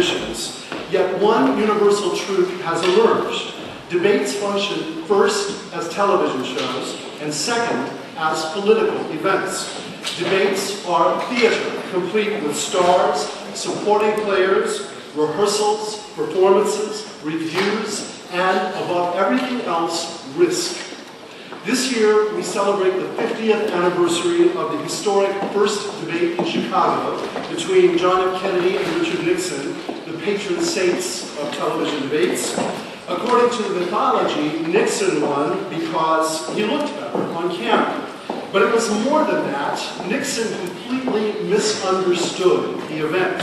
traditions, yet one universal truth has emerged. Debates function first as television shows, and second as political events. Debates are theater, complete with stars, supporting players, rehearsals, performances, reviews, and above everything else, risk. This year, we celebrate the 50th anniversary of the historic first debate in Chicago between John F. Kennedy and Richard Nixon, the patron saints of television debates. According to the mythology, Nixon won because he looked better on camera. But it was more than that. Nixon completely misunderstood the event.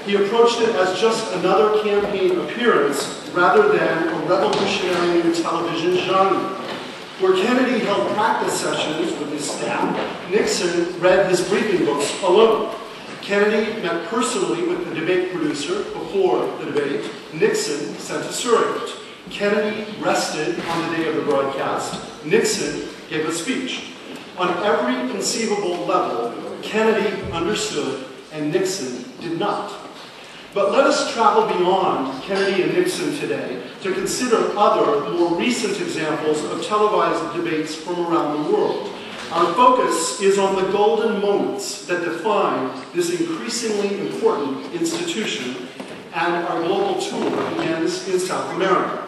He approached it as just another campaign appearance rather than a revolutionary new television genre. Where Kennedy held practice sessions with his staff, Nixon read his briefing books alone. Kennedy met personally with the debate producer before the debate. Nixon sent a surrogate. Kennedy rested on the day of the broadcast. Nixon gave a speech. On every conceivable level, Kennedy understood and Nixon did not. But let us travel beyond Kennedy and Nixon today to consider other, more recent examples of televised debates from around the world. Our focus is on the golden moments that define this increasingly important institution, and our global tour begins in South America.